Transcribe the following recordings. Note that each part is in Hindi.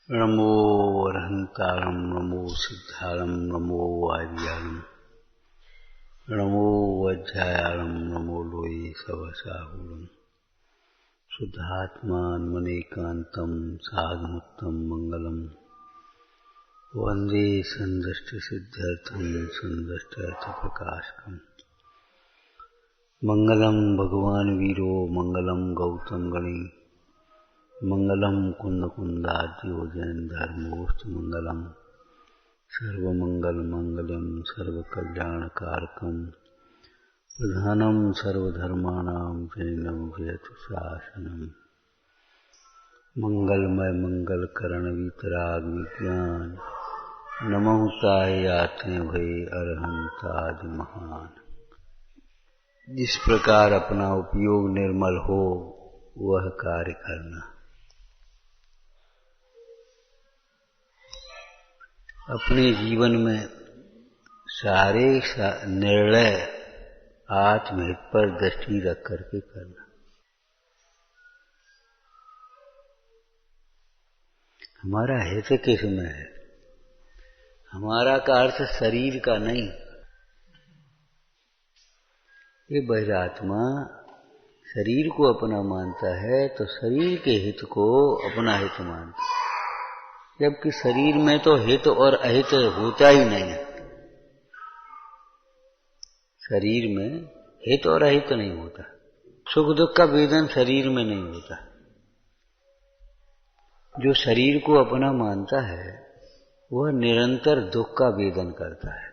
नमो अरहंतारं नमो सिद्धारं नमो आर्यारं नमो वज्रायारं नमो लोये सवसाहुरं शुद्धात्मान्मनेकान्तं साधुमुत्तं मंगलम वंदे संदष्टसिद्ध्यर्थं संदष्टार्थप्रकाशकम् मंगलम भगवान वीरो मंगलम गौतम गणे मंगलम कुंद कुंदाद्यो जैन धर्मोस्त मंगलम सर्वमंगल मंगलम सर्वकल्याणकारकम प्रधानम सर्वधर्माणां जैनम जयतु शासनम मंगलमय मंगलकरण वीतराग विज्ञान नमोताय आते भय अरहंतादि महान। जिस प्रकार अपना उपयोग निर्मल हो वह कार्य करना। अपने जीवन में सारे निर्णय आत्महित पर दृष्टि रख करके करना। हमारा हित किसमें है? हमारा का अर्थ शरीर का नहीं। ये बहिरात्मा शरीर को अपना मानता है तो शरीर के हित को अपना हित मानता है, जबकि शरीर में तो हित और अहित होता ही नहीं है। शरीर में हित और अहित नहीं होता। सुख दुख का वेदन शरीर में नहीं होता। जो शरीर को अपना मानता है वह निरंतर दुख का वेदन करता है,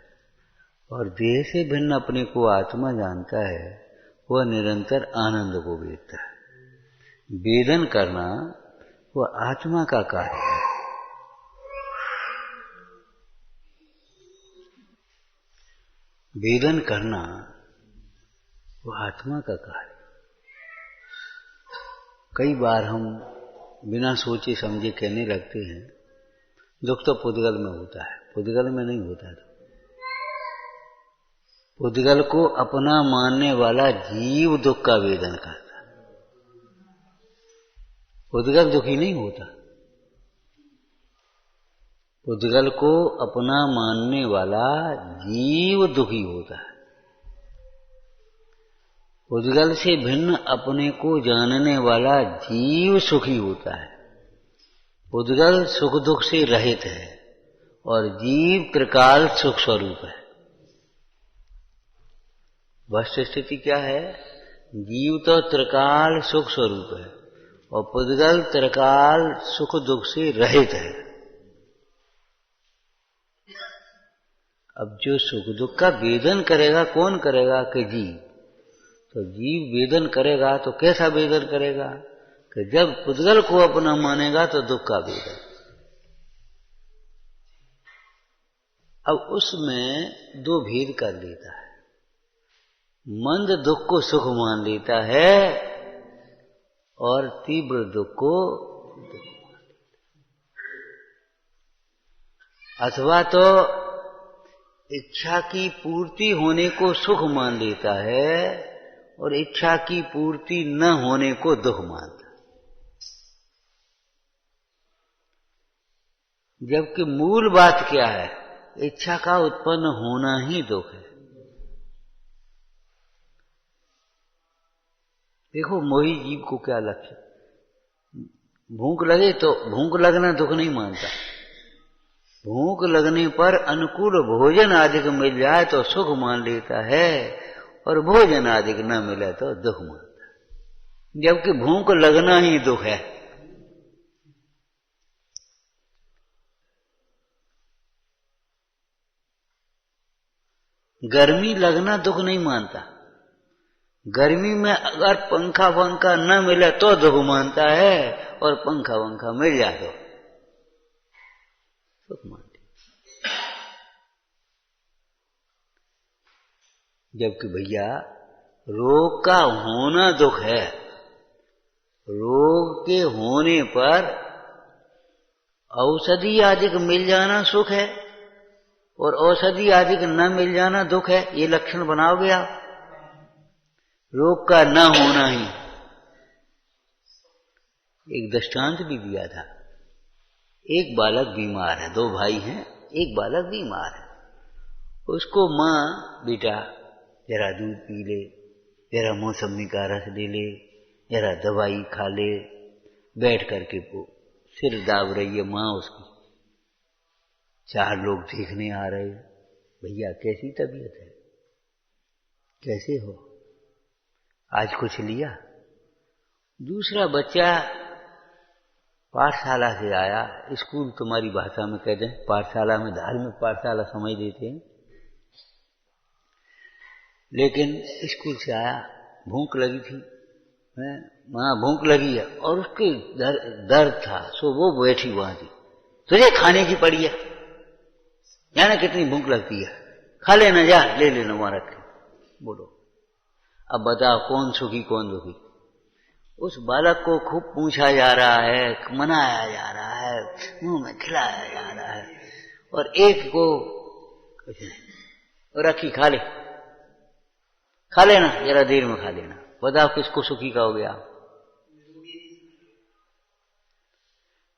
और देह से भिन्न अपने को आत्मा जानता है वह निरंतर आनंद को वेदता है। वेदन करना वह आत्मा का कार्य है। वेदन करना वह आत्मा का कार्य। कई बार हम बिना सोचे समझे कहने लगते हैं दुख तो पुद्गल में होता है। पुद्गल में नहीं होता। पुद्गल को अपना मानने वाला जीव दुख का वेदन करता है। पुद्गल दुखी नहीं होता। पुद्गल को अपना मानने वाला जीव दुखी होता है। पुद्गल से भिन्न अपने को जानने वाला जीव सुखी होता है। पुद्गल सुख दुख से रहित है और जीव त्रिकाल सुख स्वरूप है। वस्तु स्थिति क्या है? जीव तो त्रिकाल सुख स्वरूप है और पुद्गल त्रिकाल सुख दुख से रहित है। अब जो सुख दुख का वेदन करेगा कौन करेगा? कि जीव। तो जीव वेदन करेगा तो कैसा वेदन करेगा? कि जब पुद्गल को अपना मानेगा तो दुख का वेदन। अब उसमें दो भेद कर लेता है। मंद दुख को सुख मान लेता है और तीव्र दुख को दुख मान लेता है। अथवा तो इच्छा की पूर्ति होने को सुख मान लेता है और इच्छा की पूर्ति न होने को दुख मानता है। जबकि मूल बात क्या है? इच्छा का उत्पन्न होना ही दुख है। देखो मोही जीव को क्या लक्ष्य? भूख लगे तो भूख लगना दुख नहीं मानता। भूख लगने पर अनुकूल भोजन आदि मिल जाए तो सुख मान लेता है और भोजन आदि न मिले तो दुख मानता है। जबकि भूख लगना ही दुख है। गर्मी लगना दुख नहीं मानता। गर्मी में अगर पंखा वंखा न मिले तो दुख मानता है और पंखा वंखा मिल जाए तो सुख मानते। जबकि भैया रोग का होना दुख है। रोग के होने पर औषधि आदि मिल जाना सुख है और औषधि आदि न मिल जाना दुख है। ये लक्षण बनाओगे आप? रोग का न होना ही। एक दृष्टांत भी दिया था। एक बालक बीमार है, 2 भाई हैं, एक बालक बीमार है। उसको माँ, बेटा जरा दूध पी ले, जरा मौसमी का रस ले ले, जरा दवाई खा ले, बैठ करके वो सिर दाब रही है माँ उसकी। 4 लोग देखने आ रहे, भैया कैसी तबीयत है, कैसे हो, आज कुछ लिया? दूसरा बच्चा पाठशाला से आया, स्कूल तुम्हारी भाषा में कहते हैं, पाठशाला में धार्मिक पाठशाला समझ देते हैं, लेकिन स्कूल से आया, भूख लगी थी, माँ भूख लगी है, और उसके दर्द था, सो वो बैठी वहां थी। तुझे खाने की पड़ी है, जाने कितनी भूख लगती है, खा लेना, जा ले लेना वहां रख के। बोलो अब बताओ कौन सुखी कौन दुखी? उस बालक को खूब पूछा जा रहा है, मनाया जा रहा है, मुंह में खिलाया जा रहा है, और एक को कुछ नहीं, रखी खा ले, खा लेना, जरा देर में खा लेना। बताओ किसको सुखी कहोगे आप?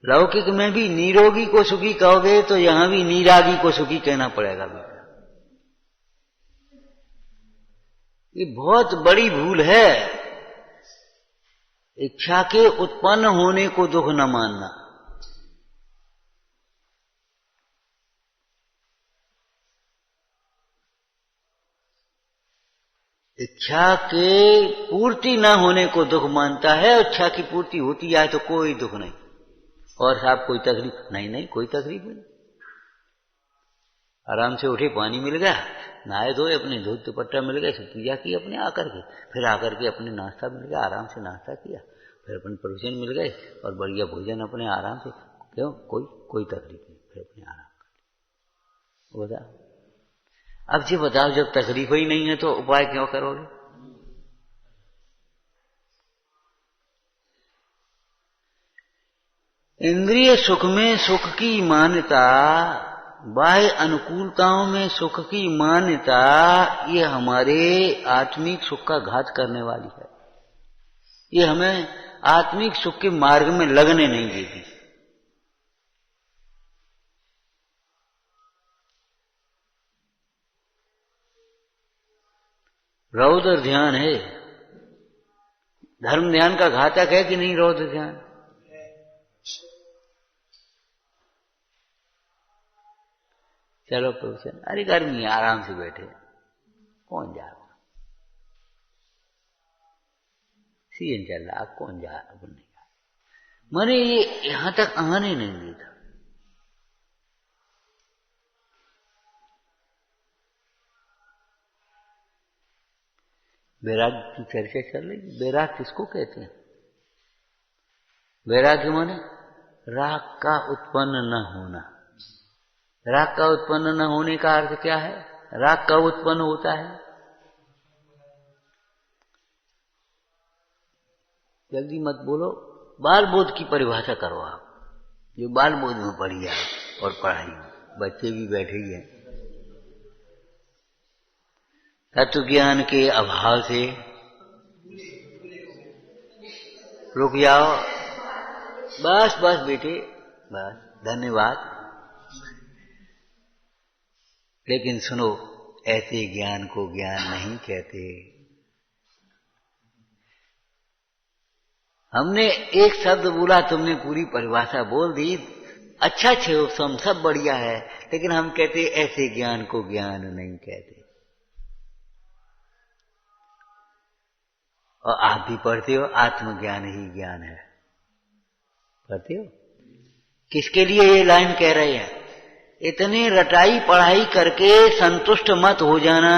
लौकिक में भी निरोगी को सुखी कहोगे तो यहां भी निरागी को सुखी कहना पड़ेगा बेटा। ये बहुत बड़ी भूल है, इच्छा के उत्पन्न होने को दुख न मानना। इच्छा के पूर्ति न होने को दुख मानता है, इच्छा की पूर्ति होती है तो कोई दुख नहीं। और साहब कोई तकलीफ नहीं, नहीं कोई तकलीफ नहीं, आराम से उठे, पानी मिल गया, नहाए धोए, अपने धोती दुपट्टा मिल गया, सब पूजा की अपने आकर के, फिर आकर के अपने नाश्ता मिल गया, आराम से नाश्ता किया, फिर अपने प्रोविजन मिल गए और बढ़िया भोजन अपने आराम से, क्यों कोई तकलीफ नहीं, फिर अपने आराम कर। बता अब जी बताओ, जब तकलीफ ही नहीं है तो उपाय क्यों करोगे? इंद्रिय सुख में सुख की मान्यता, बाह्य अनुकूलताओं में सुख की मान्यता, ये हमारे आत्मिक सुख का घात करने वाली है। ये हमें आत्मिक सुख के मार्ग में लगने नहीं देती। रौद्र ध्यान है, धर्म ध्यान का घातक है कि नहीं रौद्र ध्यान? चलो प्रोफेशन, अरे गर्मी आराम से बैठे, कौन जा रहा, सीजन चल रहा, कौन जा रहा, नहीं जा, मैंने ये यहां तक आने नहीं देता। वैराग्य की चर्चा चल रही। वैराग्य किसको कहते हैं? वैराग्य माने राग का उत्पन्न न होना। राग का उत्पन्न न होने का अर्थ क्या है? राग कब उत्पन्न होता है? जल्दी मत बोलो, बाल बोध की परिभाषा करो आप, जो बाल बोध में पढ़ी है और पढ़ाई में, बच्चे भी बैठे ही हैं। तत्व ज्ञान के अभाव से, रुक जाओ, बस बस बेटे, बस, धन्यवाद। लेकिन सुनो, ऐसे ज्ञान को ज्ञान नहीं कहते। हमने एक शब्द बोला, तुमने पूरी परिभाषा बोल दी, अच्छा छेम सब बढ़िया है, लेकिन हम कहते ऐसे ज्ञान को ज्ञान नहीं कहते। और आप भी पढ़ते हो, आत्मज्ञान ही ज्ञान है, पढ़ते हो। किसके लिए ये लाइन कह रहे हैं? इतनी रटाई पढ़ाई करके संतुष्ट मत हो जाना,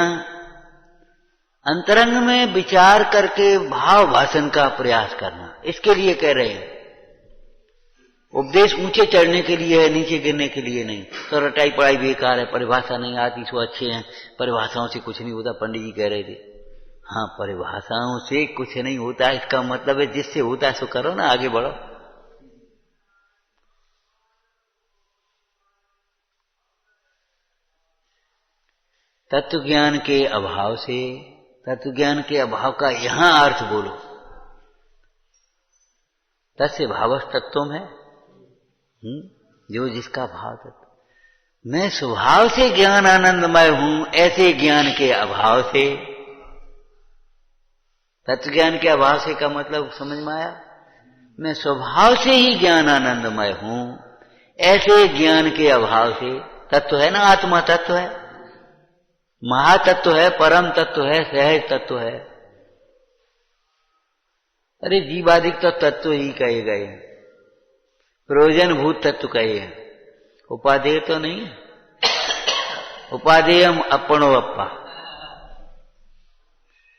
अंतरंग में विचार करके भाव भाषण का प्रयास करना, इसके लिए कह रहे हैं। उपदेश ऊंचे चढ़ने के लिए है, नीचे गिरने के लिए नहीं। तो रटाई पढ़ाई बेकार है, परिभाषा नहीं आती सो अच्छे हैं, परिभाषाओं से कुछ नहीं होता, पंडित जी कह रहे थे। हाँ, परिभाषाओं से कुछ नहीं होता, इसका मतलब है जिससे होता है सो करो ना, आगे बढ़ो। तत्व ज्ञान के अभाव से, तत्व ज्ञान के अभाव का यहां अर्थ बोलो, तस्य भावस्तत्वम है। जो जिसका भाव तत्व। मैं स्वभाव से ज्ञान आनंदमय हूं, ऐसे ज्ञान के अभाव से, तत्व ज्ञान के अभाव से का मतलब समझ में आया? मैं स्वभाव से ही ज्ञान आनंदमय हूं, ऐसे ज्ञान के अभाव से, तत्व है ना, आत्मा तत्व है, महातत्व है, परम तत्व है, सहज तत्व है। अरे जीवादिक तो तत्व ही कहे गए, प्रयोजन भूत तत्व कहे हैं, उपादेय तो नहीं। उपादेयम अपनो अप्पा,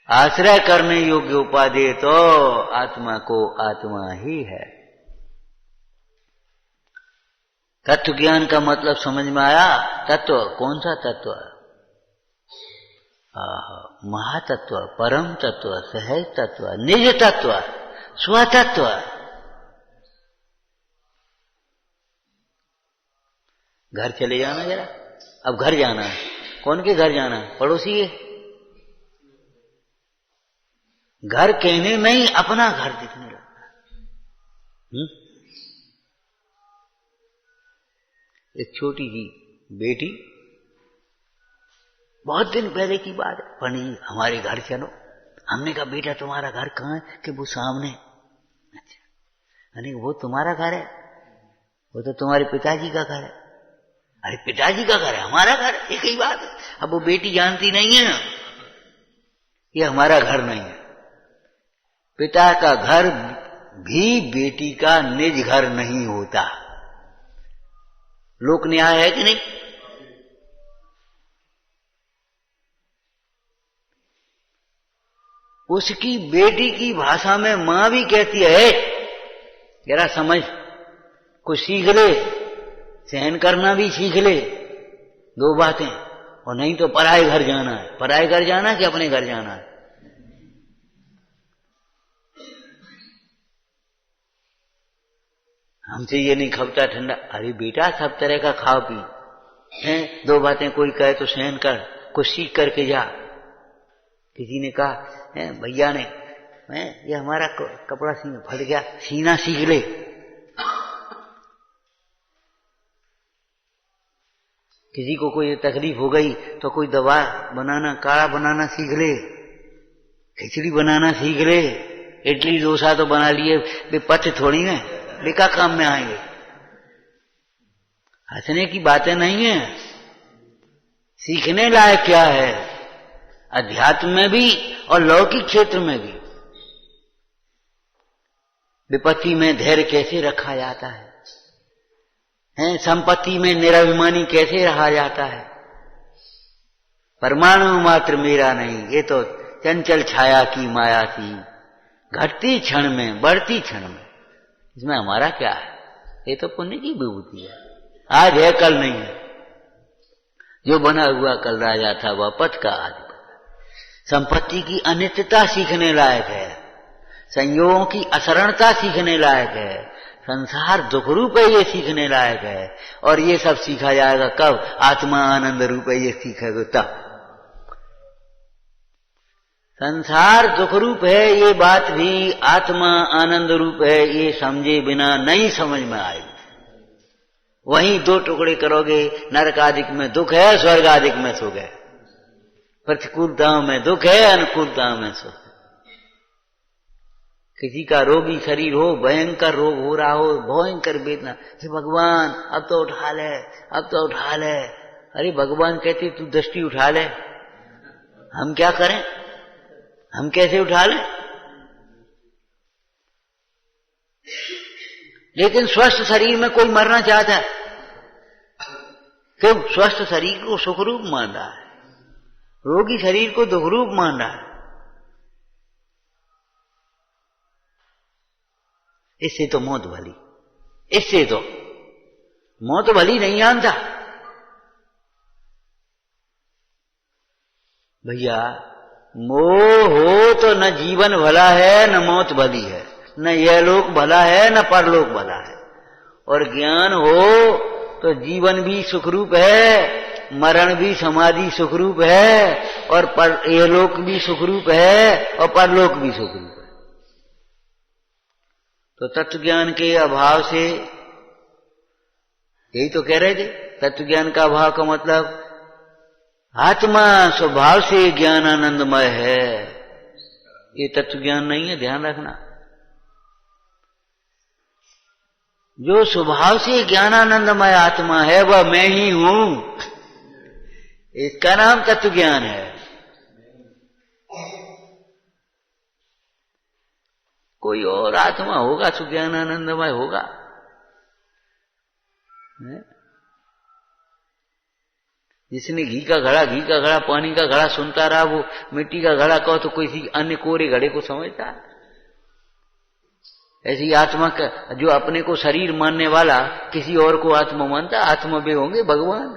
आश्रय करने योग्य उपादेय तो आत्मा को आत्मा ही है। तत्व ज्ञान का मतलब समझ में आया? तत्व कौन सा तत्व? महातत्व, परम तत्व, सहज तत्व, निज तत्व, स्वतत्व। घर चले जाना जरा, अब घर जाना है। कौन के घर जाना? पड़ोसी के घर कहने नहीं, अपना घर दिखने लगता है। एक छोटी जी बेटी, बहुत दिन पहले की बात है, पंडित जी हमारे घर चलो। हमने कहा बेटा तुम्हारा घर कहाँ है? कि वो सामने। अच्छा, अरे वो तुम्हारा घर है? वो तो तुम्हारे पिताजी का घर है। अरे पिताजी का घर है, हमारा घर, एक ही बात है। अब वो बेटी जानती नहीं है ये हमारा घर नहीं है। पिता का घर भी बेटी का निज घर नहीं होता। लोक न्याय है कि नहीं? उसकी बेटी की भाषा में मां भी कहती है, जरा समझ, कुछ सीख ले, सहन करना भी सीख ले, दो बातें। और नहीं तो पराए घर जाना है। पराए घर जाना कि अपने घर जाना है? हमसे ये नहीं खपता ठंडा। अरे बेटा सब तरह का खाओ पी है, दो बातें कोई कहे तो सहन कर, कुछ सीख करके जा। किसी ने कहा भैया ने, ये हमारा कपड़ा फट गया, सीना सीख ले। किसी को कोई तकलीफ हो गई तो कोई दवा बनाना, काढ़ा बनाना सीख ले, खिचड़ी बनाना सीख ले। इडली डोसा तो बना लिए, वे पथ्य थोड़ी है, बेका काम में आएंगे। हंसने की बातें नहीं है। सीखने लायक क्या है? अध्यात्म में भी और लौकिक क्षेत्र में भी। विपत्ति में धैर्य कैसे रखा जाता है, संपत्ति में निराभिमानी कैसे रहा जाता है। परमाणु मात्र मेरा नहीं, ये तो चंचल छाया की माया थी, घटती क्षण में, बढ़ती क्षण में। इसमें हमारा क्या है? ये तो पुण्य की विभूति है। आज है कल नहीं है। जो बना हुआ कल राजा था वह पथ का आदि। संपत्ति की अनित्यता सीखने लायक है, संयोगों की असरणता सीखने लायक है, संसार दुख रूप है ये सीखने लायक है। और ये सब सीखा जाएगा कब? आत्मा आनंद रूप है ये सीखेगा तब। संसार दुख रूप है ये बात भी आत्मा आनंद रूप है ये समझे बिना नहीं समझ में आएगी। वहीं दो टुकड़े करोगे, नरक आदिक में दुख है, स्वर्ग आदिक में सुख है। प्रतिकूलताओं में दुख है, अनुकूलताओं में सुख है। किसी का रोगी शरीर हो, भयंकर रोग हो रहा हो, भयंकर वेदना, हे भगवान अब तो उठा ले, अब तो उठा ले। अरे भगवान कहते तू दृष्टि उठा ले, हम क्या करें? हम कैसे उठा लें? लेकिन स्वस्थ शरीर में कोई मरना चाहता है क्यों? स्वस्थ शरीर को सुखरूप मान रहा है, रोगी शरीर को दुखरूप मान रहा है। इससे तो मौत भली, इससे तो मौत भली नहीं जानता भैया। मोह हो तो न जीवन भला है न मौत भली है, न यह लोक भला है न परलोक भला है। और ज्ञान हो तो जीवन भी सुखरूप है, मरण भी समाधि सुखरूप है, और यह लोक भी सुखरूप है और परलोक भी सुखरूप है। तो तत्व ज्ञान के अभाव से यही तो कह रहे थे। तत्व ज्ञान का अभाव का मतलब आत्मा स्वभाव से ज्ञान आनंदमय है, ये तत्व ज्ञान नहीं है, ध्यान रखना। जो स्वभाव से ज्ञानानंदमय आत्मा है वह मैं ही हूं, इसका नाम तत्व ज्ञान है। कोई और आत्मा होगा सुज्ञानानंदमय होगा, जिसने घी का घड़ा पानी का घड़ा सुनता रहा, वो मिट्टी का घड़ा कहो तो किसी अन्य कोरे घड़े को समझता है। ऐसी आत्मा का जो अपने को शरीर मानने वाला किसी और को आत्मा मानता, आत्मा वे होंगे भगवान।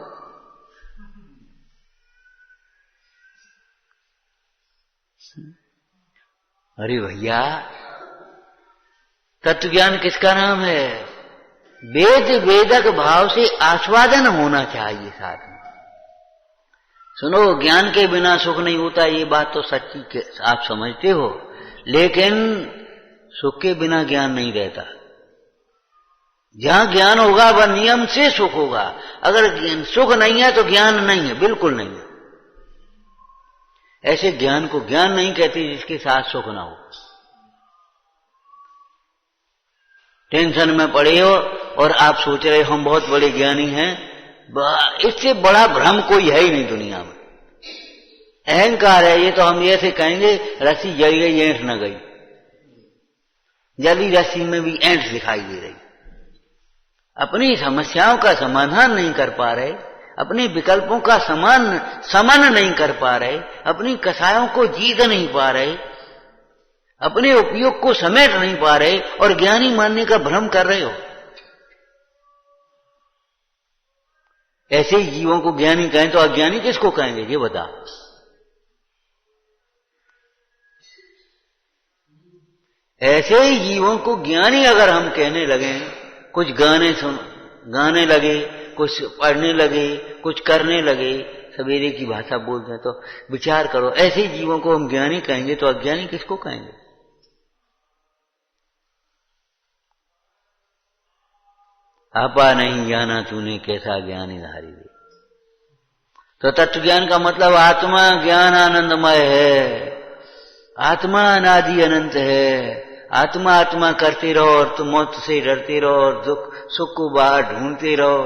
अरे भैया, तत्व ज्ञान किसका नाम है? वेद वेदक भाव से आस्वादन होना चाहिए साथ में। सुनो, ज्ञान के बिना सुख नहीं होता, ये बात तो सच्ची आप समझते हो, लेकिन सुख के बिना ज्ञान नहीं रहता। जहां ज्ञान होगा वह नियम से सुख होगा। अगर सुख नहीं है तो ज्ञान नहीं है, बिल्कुल नहीं है। ऐसे ज्ञान को ज्ञान नहीं कहते जिसके साथ सुख ना हो। टेंशन में पड़े हो और आप सोच रहे हो हम बहुत बड़े ज्ञानी हैं, इससे बड़ा भ्रम कोई है ही नहीं दुनिया में। अहंकार है ये, तो हम ऐसे कहेंगे रस्सी जल गई ऐंठ न गई, जली रस्सी में भी ऐंठ दिखाई दे रही। अपनी समस्याओं का समाधान नहीं कर पा रहे, अपने विकल्पों का समन नहीं कर पा रहे, अपनी कसायों को जीत नहीं पा रहे, अपने उपयोग को समेट नहीं पा रहे और ज्ञानी मानने का भ्रम कर रहे हो। ऐसे ही जीवों को ज्ञानी कहें तो अज्ञानी किसको कहेंगे ये बता। ऐसे ही जीवों को ज्ञानी अगर हम कहने लगे, कुछ गाने लगे, कुछ पढ़ने लगे, कुछ करने लगे, सवेरे की भाषा बोलते हैं, तो विचार करो, ऐसे ही जीवों को हम ज्ञानी कहेंगे तो अज्ञानी किसको कहेंगे? आपा नहीं जाना तूने कैसा ज्ञानी धारी दे। तो तत्व ज्ञान का मतलब आत्मा ज्ञान आनंदमय है, आत्मा अनादि अनंत है। आत्मा आत्मा करते रहो और तुम मौत से डरते रहो और दुख सुख को बाहर ढूंढते रहो,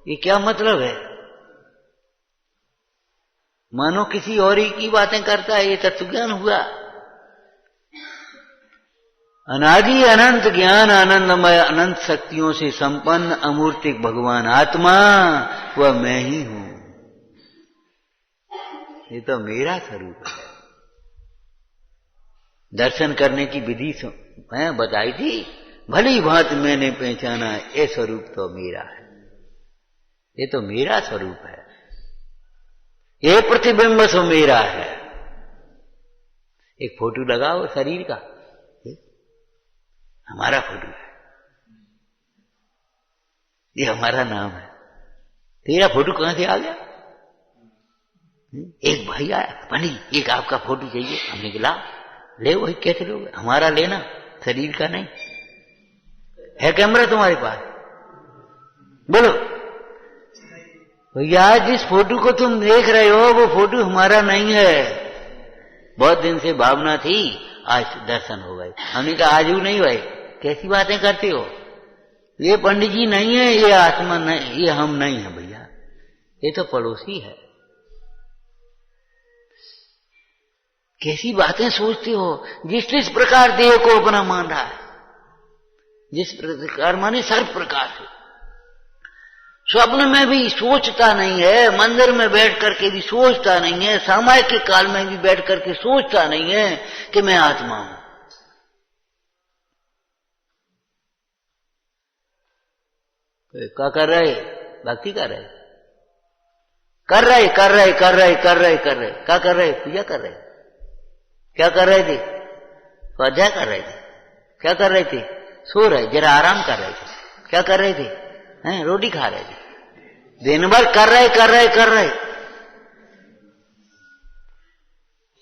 ये क्या मतलब है? मानो किसी और ही की बातें करता है, ये तत्व ज्ञान हुआ। अनादि अनंत ज्ञान आनंदमय अनंत शक्तियों से संपन्न अमूर्तिक भगवान आत्मा, वह मैं ही हूं। ये तो मेरा स्वरूप है। दर्शन करने की विधि मैं बताई थी, भली भांति मैंने पहचाना ये स्वरूप तो मेरा है, ये तो मेरा स्वरूप है, ये प्रतिबिंब तो मेरा है। एक फोटो लगाओ शरीर का, हमारा फोटो है, ये हमारा नाम है। तेरा फोटो कहां से आ गया? एक भाई आया, पंडित एक आपका फोटो चाहिए, हमने कहा ले, वही कैसे लोगे? हमारा लेना, शरीर का नहीं। है कैमरा तुम्हारे पास? बोलो भैया, जिस फोटो को तुम देख रहे हो वो फोटो हमारा नहीं है। बहुत दिन से भावना थी, आज दर्शन हो गए। हमने कहा आज ही नहीं भाई, कैसी बातें करते हो? ये पंडित जी नहीं है, ये आत्मा नहीं, ये हम नहीं है भैया, ये तो पड़ोसी है। कैसी बातें सोचते हो? जिस प्रकार देह को अपना मान रहा है, जिस प्रकार माने सर्व प्रकार से। स्वप्न में भी सोचता नहीं है, मंदिर में बैठ करके भी सोचता नहीं है, सामायिक के काल में भी बैठ करके सोचता नहीं है कि मैं आत्मा हूं। क्या कर रहे? भक्ति कर रहे, क्या कर रहे? पूजा कर रहे। क्या कर रहे थे? स्वाध्याय कर रहे थे। क्या कर रहे थे? सो रहे, जरा आराम कर रहे थे। क्या कर रहे थे? हैं, रोटी खा रहे थे। दिन भर कर रहे।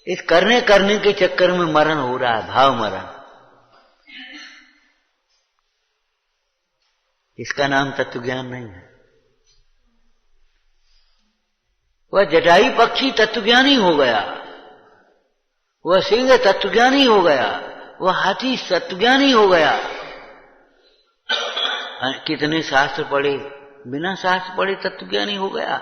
इस करने के चक्कर में मरण हो रहा है, भाव मरण। इसका नाम तत्वज्ञान नहीं है। वह जटायु पक्षी तत्वज्ञानी हो गया, वह सिंह तत्वज्ञानी हो गया, वह हाथी तत्वज्ञानी हो गया। कितने शास्त्र पढ़े, बिना शास्त्र पढ़े तत्वज्ञानी हो गया।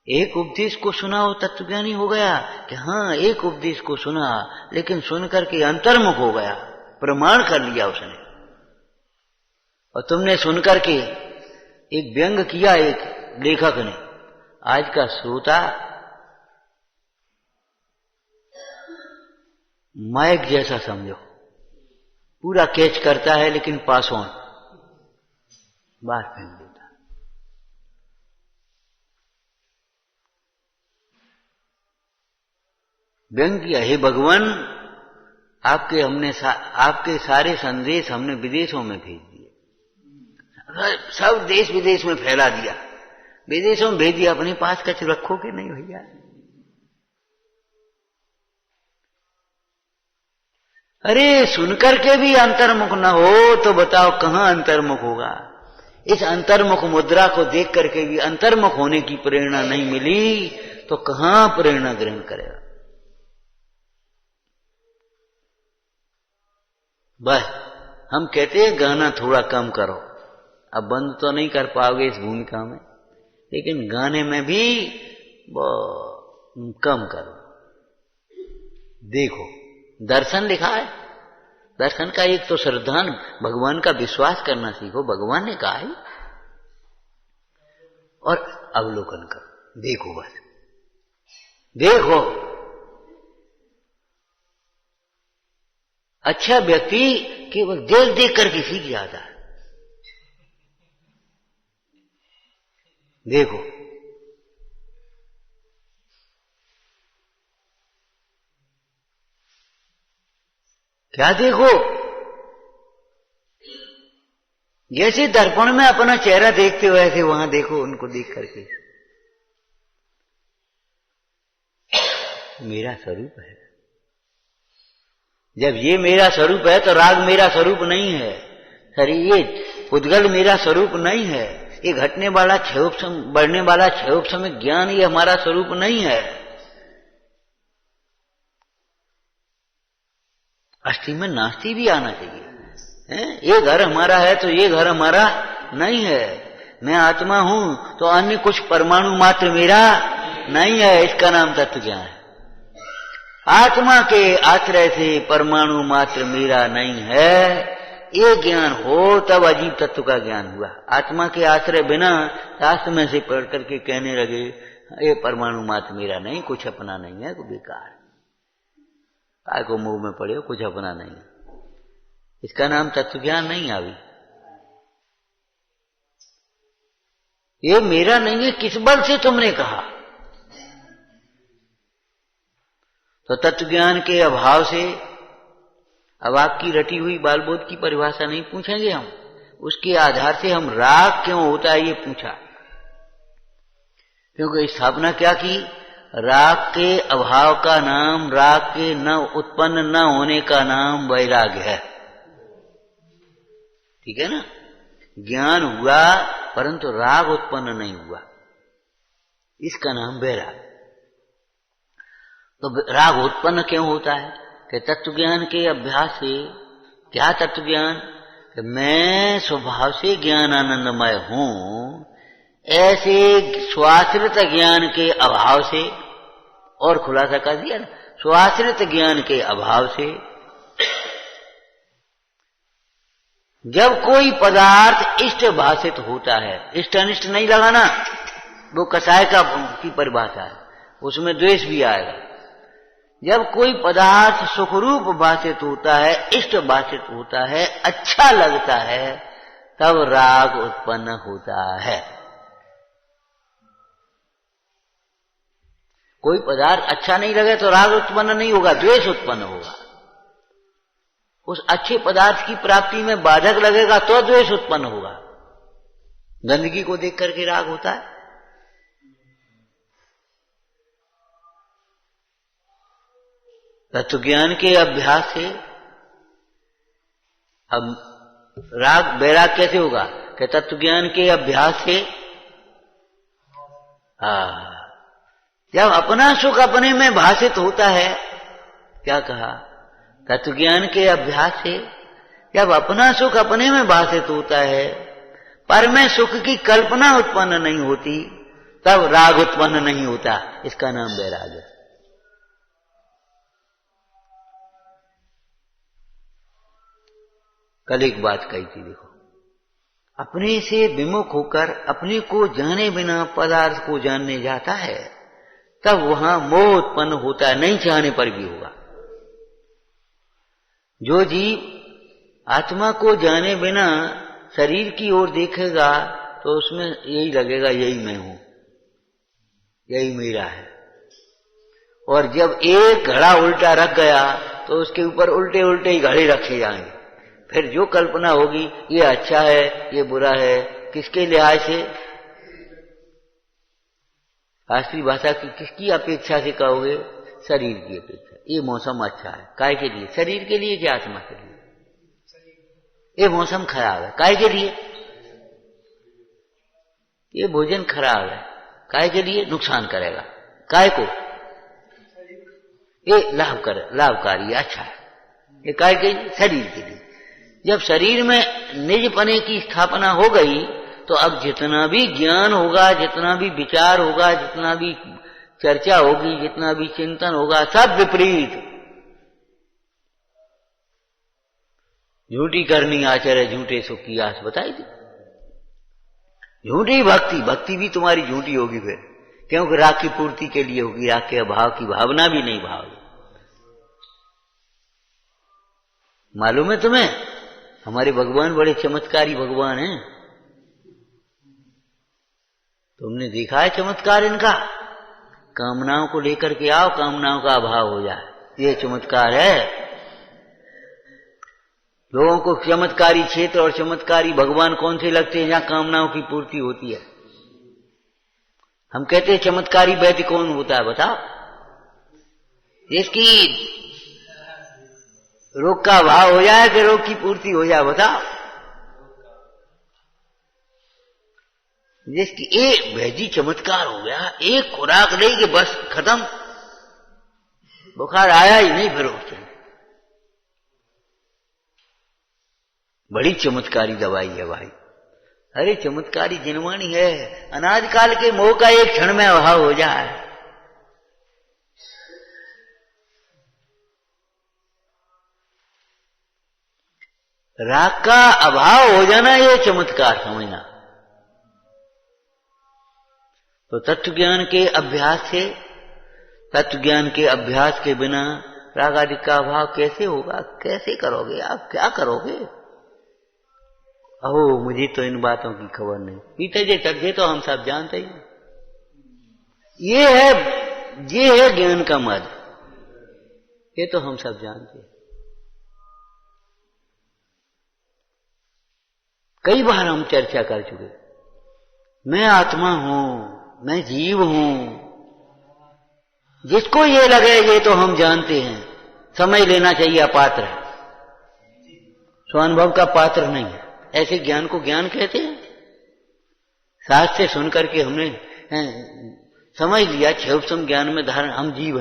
एक उपदेश को सुना वो तत्वज्ञानी हो गया कि हाँ एक उपदेश को सुना, लेकिन सुन करके अंतर्मुख हो गया, प्रमाण कर लिया उसने। और तुमने सुन करके एक व्यंग किया एक लेखक ने, आज का श्रोता माइक जैसा समझो, पूरा कैच करता है लेकिन पास ऑन बाहर फेंक देता। व्यंग किया, हे भगवान आपके सारे संदेश हमने विदेशों में भेज दिए, सब देश विदेश में फैला दिया, विदेशों में भेज दिया, अपने पास कच रखोगे नहीं भैया। अरे सुनकर के भी अंतर्मुख न हो तो बताओ कहां अंतर्मुख होगा। इस अंतर्मुख मुद्रा को देख करके भी अंतर्मुख होने की प्रेरणा नहीं मिली तो कहां प्रेरणा ग्रहण करेगा। बस हम कहते हैं गाना थोड़ा कम करो, अब बंद तो नहीं कर पाओगे इस भूमिका में, लेकिन गाने में भी कम करो। देखो दर्शन लिखा है, दर्शन का एक तो श्रद्धान भगवान का विश्वास करना सीखो, भगवान ने कहा है, और अवलोकन करो, देखो बस देखो। अच्छा व्यक्ति केवल देख देख करके सीख जाता है। देखो क्या देखो, जैसे दर्पण में अपना चेहरा देखते हो ऐसे वहां देखो, उनको देख करके मेरा स्वरूप है। जब ये मेरा स्वरूप है तो राग मेरा स्वरूप नहीं है, सरी ये उद्गल मेरा स्वरूप नहीं है, ये घटने वाला बढ़ने वाला क्षयोप में ज्ञान ये हमारा स्वरूप नहीं है। अस्थि में नास्ति भी आना चाहिए। ये घर हमारा है तो ये घर हमारा नहीं है। मैं आत्मा हूं तो अन्य कुछ परमाणु मात्र मेरा नहीं है, इसका नाम तत्व ज्ञान है। आत्मा के आश्रय से परमाणु मात्र मेरा नहीं है, ये ज्ञान हो तब अजीब तत्व का ज्ञान हुआ। आत्मा के आश्रय बिना शास्त्र में से पढ़ करके कहने लगे ये परमाणु मात्र मेरा नहीं, कुछ अपना नहीं है, को बेकार, काय को मुंह में पड़े, कुछ अपना नहीं है, इसका नाम तत्व ज्ञान नहीं आवी। ये मेरा नहीं है, किस बल से तुमने कहा? तो तत्व ज्ञान के अभाव से, अब आपकी रटी हुई बालबोध की परिभाषा नहीं पूछेंगे हम, उसके आधार से हम राग क्यों होता है ये पूछा, क्योंकि स्थापना क्या की, राग के अभाव का नाम, राग के न उत्पन्न न होने का नाम वैराग्य है। ठीक है ना, ज्ञान हुआ परंतु राग उत्पन्न नहीं हुआ, इसका नाम वैराग। तो राग उत्पन्न क्यों होता है कि तत्व ज्ञान के अभ्यास से, क्या तत्व ज्ञान, कि मैं स्वभाव से ज्ञान आनंदमय हूं, ऐसे स्वाश्रित ज्ञान के अभाव से, और खुलासा कर दिया ना, स्वाश्रित ज्ञान के अभाव से जब कोई पदार्थ इष्ट भाषित होता है, इष्ट अनिष्ट नहीं लगाना, वो कसाय का की परिभाषा है, उसमें द्वेष भी आएगा। जब कोई पदार्थ सुखरूप भाषित होता है, इष्ट भाषित होता है, अच्छा लगता है, तब राग उत्पन्न होता है। कोई पदार्थ अच्छा नहीं लगे तो राग उत्पन्न नहीं होगा, द्वेष उत्पन्न होगा। उस अच्छे पदार्थ की प्राप्ति में बाधक लगेगा तो द्वेष उत्पन्न होगा। गंदगी को देख करके राग होता है। तत्व ज्ञान के अभ्यास से अब राग वैराग कैसे होगा? कि तत्व ज्ञान के अभ्यास से। जब अपना सुख अपने में भाषित होता है, क्या कहा? तत्व ज्ञान के अभ्यास से जब अपना सुख अपने में भाषित होता है, पर में सुख की कल्पना उत्पन्न नहीं होती, तब राग उत्पन्न नहीं होता। इसका नाम वैराग है। कल एक बात कही थी, देखो, अपने से विमुख होकर अपने को जाने बिना पदार्थ को जानने जाता है, तब वहां मोह उत्पन्न होता है, नहीं चाहने पर भी होगा। जो जीव आत्मा को जाने बिना शरीर की ओर देखेगा तो उसमें यही लगेगा, यही मैं हूं, यही मेरा है। और जब एक घड़ा उल्टा रख गया तो उसके ऊपर उल्टे उल्टे ही घड़े रखे जाएंगे। फिर जो कल्पना होगी, ये अच्छा है, ये बुरा है, किसके लिहाज से? शास्त्रीय भाषा की किसकी अपेक्षा से कहोगे? शरीर की अपेक्षा। ये मौसम अच्छा है, काय के लिए? शरीर के लिए कि आत्मा के लिए? ये मौसम खराब है, काय के लिए? ये भोजन खराब है, काय के लिए? नुकसान करेगा। काय को? ये लाभकारी अच्छा है, ये काय के लिए? शरीर के लिए। जब शरीर में निजपने की स्थापना हो गई तो अब जितना भी ज्ञान होगा, जितना भी विचार होगा, जितना भी चर्चा होगी, जितना भी चिंतन होगा, सब विपरीत। झूठी करनी आचरण झूठे सुख की आस बताई थी। झूठी भक्ति भी तुम्हारी झूठी होगी फिर, क्योंकि राग की पूर्ति के लिए होगी, राग के अभाव की भावना भी नहीं भाव। मालूम है तुम्हें, हमारे भगवान बड़े चमत्कारी भगवान हैं। तुमने देखा है चमत्कार इनका? कामनाओं को लेकर के आओ, कामनाओं का अभाव हो जाए, ये चमत्कार है। लोगों को चमत्कारी क्षेत्र और चमत्कारी भगवान कौन से लगते हैं? जहां कामनाओं की पूर्ति होती है। हम कहते हैं चमत्कारी वैद्य कौन होता है बताओ? जिसकी रोग का अभाव हो जाए कि रोग की पूर्ति हो जाए, बताओ? जिसकी एक वैद्य चमत्कार हो गया, एक खुराक ले कि बस खत्म, बुखार आया ही नहीं फिर उससे। बड़ी चमत्कारी दवाई है भाई। अरे चमत्कारी जिनवाणी है, अनाज काल के मोह का एक क्षण में अभाव हो जाए। राग का अभाव हो जाना ये चमत्कार समझना। तो तत्व ज्ञान के अभ्यास से, तत्व ज्ञान के अभ्यास के बिना राग आदि का अभाव कैसे होगा? कैसे करोगे आप? क्या करोगे? अहो मुझे तो इन बातों की खबर नहीं, पीते जे चढ़े तो हम सब जानते ही। ये है ज्ञान का मद, ये तो हम सब जानते हैं। कई बार हम चर्चा कर चुके, मैं आत्मा हूं, मैं जीव हूं। जिसको ये लगे ये तो हम जानते हैं, समझ लेना चाहिए अपात्र है, स्वानुभव का पात्र नहीं है। ऐसे ज्ञान को ज्ञान कहते हैं। शास्त्र से सुनकर के हमने समझ लिया क्षोभसम ज्ञान में धारण, हम जीव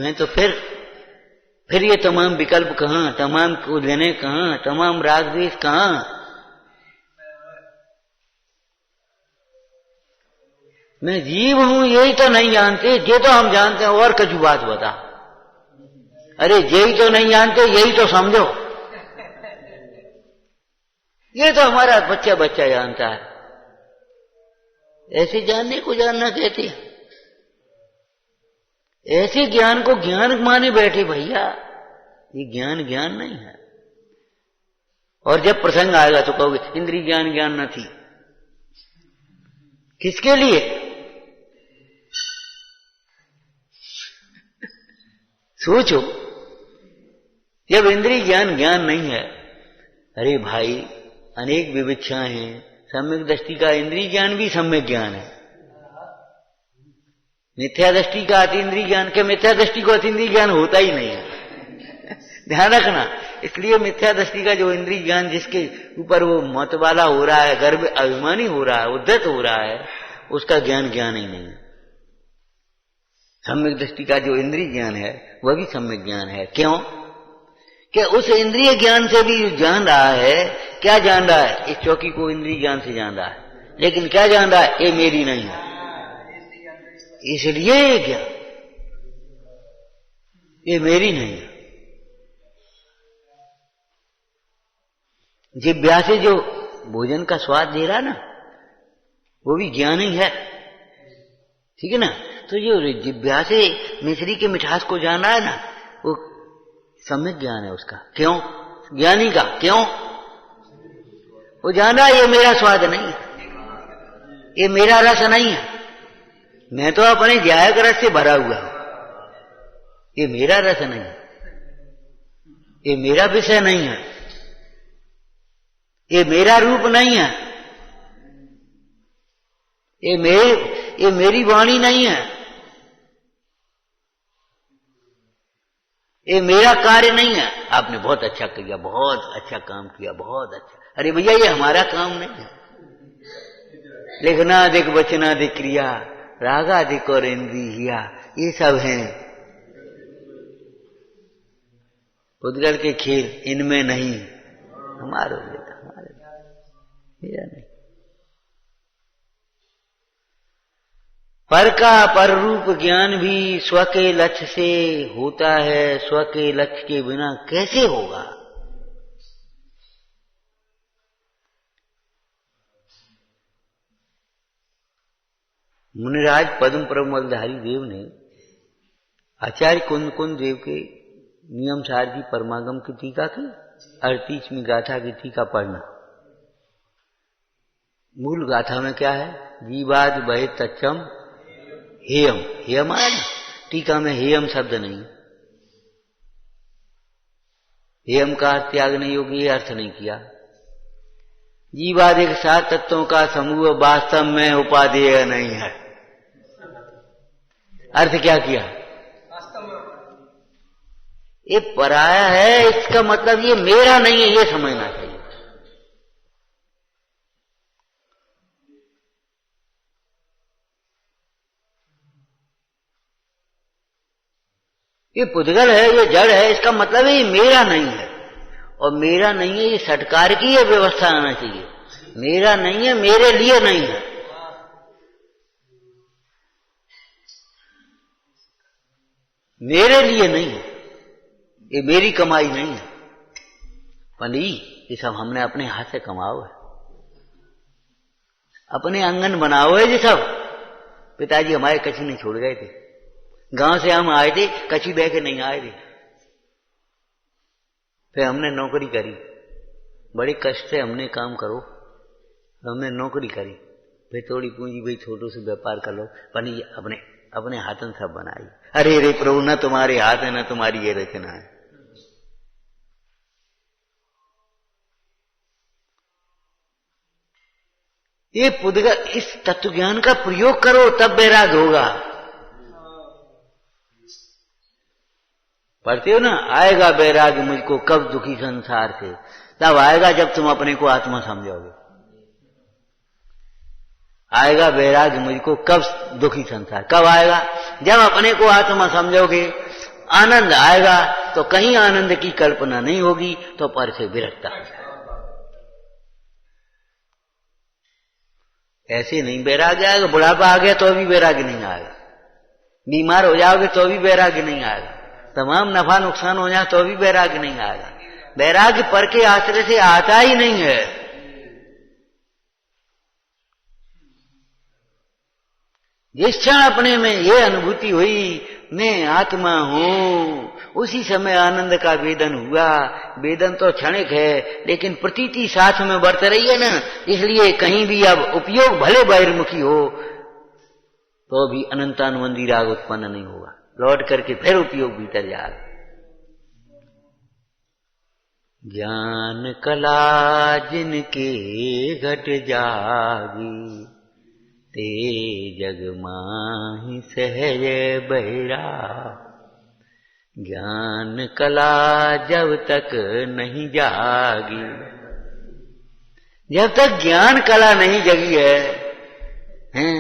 हैं तो फिर ये तमाम विकल्प कहां, तमाम उलझने कहां, तमाम राग द्वेष कहां? मैं जीव हूं यही तो नहीं जानते, ये तो हम जानते हैं, और कुछ बात बता। अरे यही तो नहीं जानते, यही तो समझो। ये तो हमारा बच्चा जानता है। ऐसे जानने को जानना कहते हैं। ऐसे ज्ञान को ज्ञान माने बैठे भैया, ये ज्ञान नहीं है। और जब प्रसंग आएगा तो कहोगे इंद्रिय ज्ञान न थी। किसके लिए? सोचो, जब इंद्रिय ज्ञान नहीं है। अरे भाई अनेक विविक्षाएं हैं। सम्यक दृष्टि का इंद्रिय ज्ञान भी सम्यक ज्ञान है। मिथ्या दृष्टि का अतीन्द्रिय ज्ञान के, मिथ्या दृष्टि को अतीन्द्रिय ज्ञान होता ही नहीं है। ध्यान रखना, इसलिए मिथ्या दृष्टि का जो इंद्रिय ज्ञान जिसके ऊपर वो मतवाला हो रहा है, गर्व अभिमानी हो रहा है, उद्धत हो रहा है, उसका ज्ञान ज्ञान ही नहीं। सम्यक दृष्टि का जो इंद्रिय ज्ञान है वह भी सम्यक ज्ञान है। क्यों? कि उस इंद्रिय ज्ञान से भी जान रहा है। क्या जान रहा है? इस चौकी को इंद्रिय ज्ञान से जान रहा है, लेकिन क्या जान रहा है? ये मेरी नहीं है, इसलिए क्या ये मेरी नहीं है। जिह्वा से जो भोजन का स्वाद दे रहा ना, वो भी ज्ञान ही है, ठीक है ना। तो जो जिह्वा से मिश्री के मिठास को जान रहा है ना, वो सम्यक ज्ञान है उसका। क्यों? ज्ञानी का। क्यों? वो जान रहा है ये मेरा स्वाद नहीं है, ये मेरा रस नहीं है, मैं तो अपने ध्यायक रस से भरा हुआ हूं, ये मेरा रस नहीं है, ये मेरा विषय नहीं है, ये मेरा रूप नहीं है, ये मेरी वाणी नहीं है, ये मेरा कार्य नहीं है। आपने बहुत अच्छा किया, बहुत अच्छा काम किया, बहुत अच्छा। अरे भैया ये हमारा काम नहीं है। लिखनादिक वचनादिक क्रिया, रागादिक और इंद्रिया, ये सब हैं पुद्गल के खेल, इनमें नहीं। हमारे मेरा नहीं। पर का पर रूप ज्ञान भी स्व के लक्ष्य से होता है, स्व के लक्ष्य के बिना कैसे होगा? मुनिराज पद्म प्रमलधारी देव ने आचार्य कुंद कुंद देव के नियम सार की परमागम की टीका की 38वीं गाथा की टीका पढ़ना। मूल गाथा में क्या है? जीवाद बहे तच्चम हेयम। हेयम आया ना, टीका में हेयम शब्द नहीं। हेयम का त्याग नहीं होगी, ये अर्थ नहीं किया। जीवादिक 7 तत्वों का समूह वास्तव में उपादेय नहीं है। अर्थ क्या किया? ये पराया है, इसका मतलब ये मेरा नहीं है, ये समझना चाहिए। ये पुद्गल है, ये जड़ है, इसका मतलब है ये मेरा नहीं है। और मेरा नहीं है, ये सटकार की ये व्यवस्था आना चाहिए। मेरा नहीं है, मेरे लिए नहीं है। मेरे लिए नहीं है, ये मेरी कमाई नहीं है। पंडी, ये सब हमने अपने हाथ से कमाओ है, अपने आंगन बनाओ है। ये सब पिताजी हमारे कच्ची नहीं छोड़ गए थे, गांव से हम आए थे, कच्ची बह के नहीं आए थे। फिर हमने नौकरी करी, बड़े कष्ट से हमने काम करो, हमने नौकरी करी। फिर थोड़ी पूंजी भाई छोटो से व्यापार कर लो, पंडी अपने हाथन सब बनाई। अरे रे प्रभु, न तुम्हारे हाथ है न तुम्हारी ये रचना है। ये पुद्गल, इस तत्व ज्ञान का प्रयोग करो, तब वैराग होगा। पढ़ते हो ना, आएगा वैराग मुझको कब दुखी संसार से। तब आएगा जब तुम अपने को आत्मा समझोगे। आएगा वैराग मुझको कब दुखी संसार, कब आएगा? जब अपने को आत्मा समझोगे। आनंद आएगा तो कहीं आनंद की कल्पना नहीं होगी, तो पर से विरक्ता हो जाए। ऐसे नहीं वैराग्य आएगा। बुढ़ापा आ गया तो भी वैराग्य नहीं आएगा, बीमार हो जाओगे तो भी वैराग्य नहीं आएगा, तमाम नफा नुकसान हो जाए तो भी वैराग्य नहीं आएगा। वैराग्य पर के आश्रय से आता ही नहीं है। जिस क्षण अपने में ये अनुभूति हुई मैं आत्मा हूं, उसी समय आनंद का वेदन हुआ। वेदन तो क्षणिक है, लेकिन प्रतीति साथ में बरत रही है ना, इसलिए कहीं भी अब उपयोग भले बहिर्मुखी हो तो भी अनंतानुबंधी राग उत्पन्न नहीं होगा। लौट करके फिर उपयोग भीतर जाएगा। ज्ञान कला जिनके घट जागी, ते जग माहि सहज बहिरा। ज्ञान कला जब तक नहीं जागी, जब तक ज्ञान कला नहीं जगी है, हैं?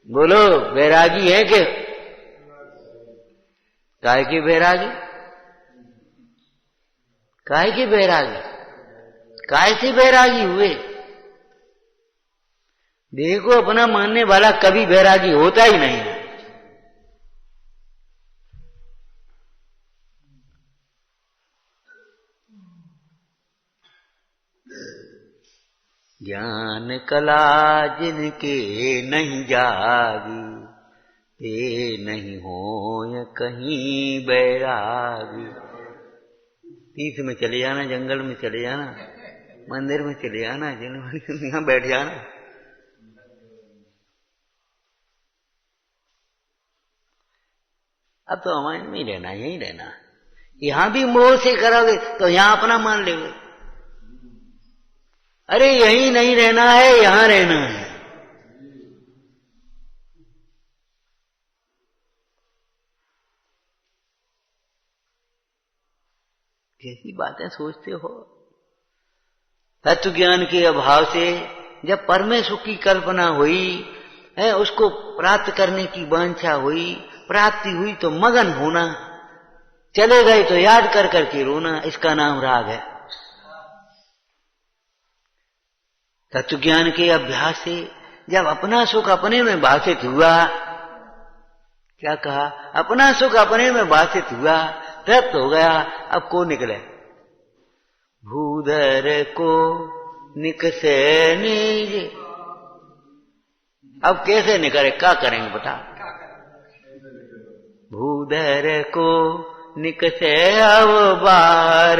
बोलो बैरागी है कि काय की बैरागी? काय की बैरागी? काय से बैरागी हुए? देखो अपना मानने वाला कभी बैरागी होता ही नहीं है। ज्ञान कला जिनके नहीं जागी, ते नहीं हो कहीं बैरागी। तीर्थ में चले जाना, जंगल में चले जाना, मंदिर में चले जाना, यहाँ बैठ जाना, अब तो हमारे में ही रहना, यही रहना। यहां भी मोह से करोगे तो यहां अपना मान लेंगे। अरे यहीं नहीं रहना है, यहां रहना है। कैसी बातें सोचते हो। तत्व ज्ञान के अभाव से जब परमेश्वर की कल्पना हुई है, उसको प्राप्त करने की वांछा हुई, प्राप्ति हुई तो मगन होना, चले गए तो याद कर करके रोना, इसका नाम राग है। तत्व ज्ञान के अभ्यास से जब अपना सुख अपने में भाषित हुआ, क्या कहा? अपना सुख अपने में भाषित हुआ, तृप्त हो गया। अब को निकले? भूधर को निकसे निज। अब कैसे निकले? क्या करेंगे बता? भूधर को निकसे अब बार,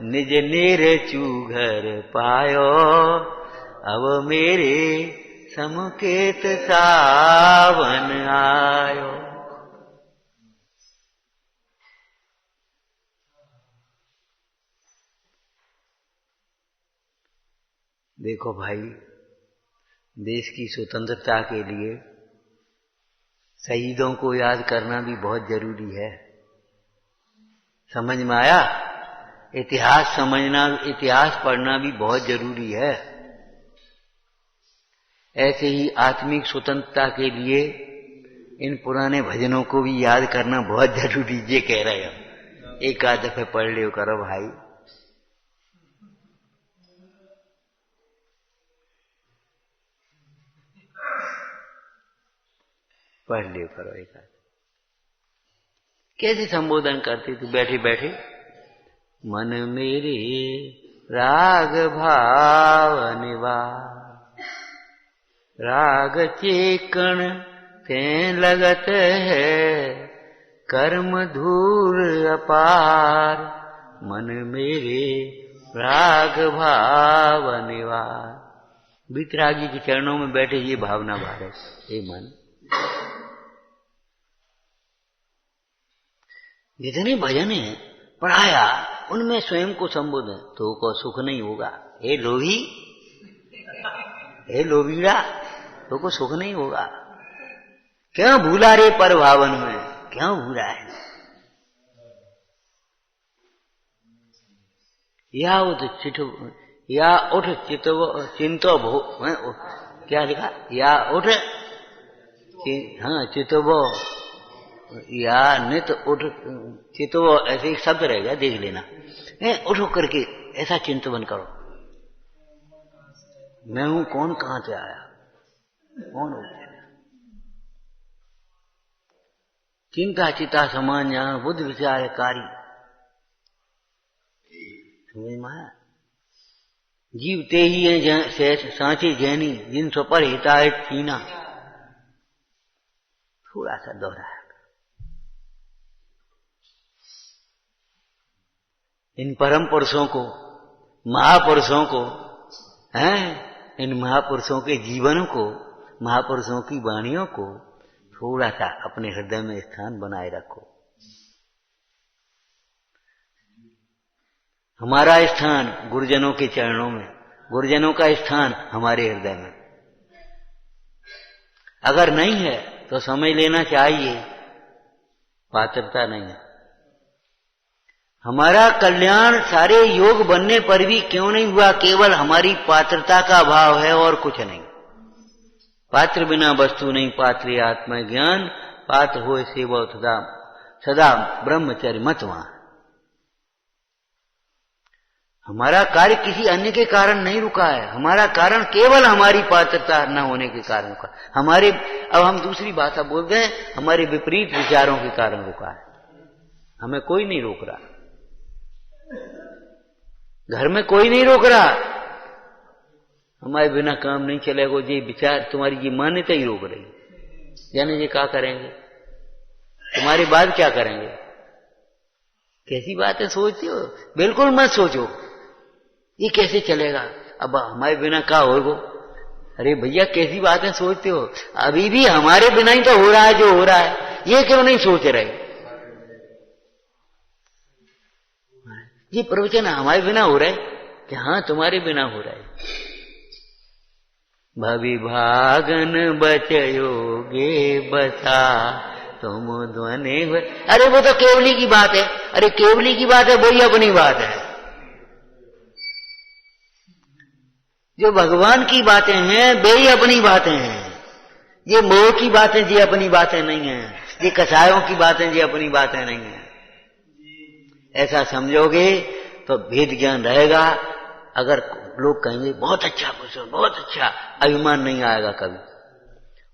निज निर्चू घर पायो, अब मेरे समुकेत सावन आयो। देखो भाई, देश की स्वतंत्रता के लिए शहीदों को याद करना भी बहुत जरूरी है। समझ में आया? इतिहास समझना, इतिहास पढ़ना भी बहुत जरूरी है। ऐसे ही आत्मिक स्वतंत्रता के लिए इन पुराने भजनों को भी याद करना बहुत जरूरी। ये कह रहे हो, एक आध दफे पढ़ लियो करो भाई। पढ़ लियो करो एक आध। कैसे संबोधन करती तू बैठे बैठे? मन मेरे राग भाव निवार, राग चेकण ते लगत है, कर्म धूल अपार, मन मेरे राग भाव निवार। वितरागी के चरणों में बैठे ये भावना भारे, हे मन, जितने भजन है पढ़ाया उनमें स्वयं को संबोधन, तो को सुख नहीं होगा। हे लोभी, हे लोभीड़ा, तो को सुख नहीं होगा। क्यों भूला रे पर भावन में, क्यों भूला है? या उठ चिंतो भो, क्या लिखा? या उठ, हाँ चितवो, या नित उठ चितवो, ऐसे एक शब्द रहेगा, देख लेना। उठो करके ऐसा चिंतन करो, मैं हूं कौन, कहां से आया, कौन हो? चिंता चिता समान ज्ञान बुद्ध विचारकारी। समझ में आया? जीवते ही है सांचे जैनी, जिन सो पर हितायत सीना। थोड़ा सा दोहराया। इन परम पुरुषों को, महापुरुषों को, हैं, इन महापुरुषों के जीवन को, महापुरुषों की वाणियों को थोड़ा सा अपने हृदय में स्थान बनाए रखो। हमारा स्थान गुरुजनों के चरणों में, गुरुजनों का स्थान हमारे हृदय में। अगर नहीं है तो समझ लेना चाहिए पात्रता नहीं है। हमारा कल्याण सारे योग बनने पर भी क्यों नहीं हुआ? केवल हमारी पात्रता का अभाव है और कुछ नहीं। पात्र बिना वस्तु नहीं, पात्र आत्मा ज्ञान, पात्र होए सेवा सदा सदा ब्रह्मचर्य मत वहां। हमारा कार्य किसी अन्य के कारण नहीं रुका है, हमारा कारण केवल हमारी पात्रता न होने के कारण रुका। हमारे, अब हम दूसरी भाषा बोलते हैं, हमारे विपरीत विचारों के कारण रुका है। हमें कोई नहीं रोक रहा, घर में कोई नहीं रोक रहा, हमारे बिना काम नहीं चलेगा। ये विचार तुम्हारी ये मान्यता ही रोक रही। यानी ये क्या करेंगे, तुम्हारी बात क्या करेंगे? कैसी बातें सोचती हो? बिल्कुल मत सोचो, ये कैसे चलेगा, अब हमारे बिना क्या होगा। अरे भैया कैसी बातें सोचते हो? अभी भी हमारे बिना ही तो हो रहा है जो हो रहा है, ये क्यों नहीं सोच रहे? ये प्रवचन हमारे बिना हो रहा है कि हाँ तुम्हारे बिना हो रहा है। भवि भागन बचयोगे बसा तुम ध्वनि। अरे वो तो केवली की बात है। अरे केवली की बात है, वही अपनी बात है। जो भगवान की बातें हैं वे ही अपनी बातें हैं। ये मोह की बातें ये अपनी बातें नहीं हैं, ये कसायों की बातें ये अपनी बातें नहीं हैं। ऐसा समझोगे तो भेद ज्ञान रहेगा। अगर लोग कहेंगे बहुत अच्छा पूछो, बहुत अच्छा, अभिमान नहीं आएगा कभी।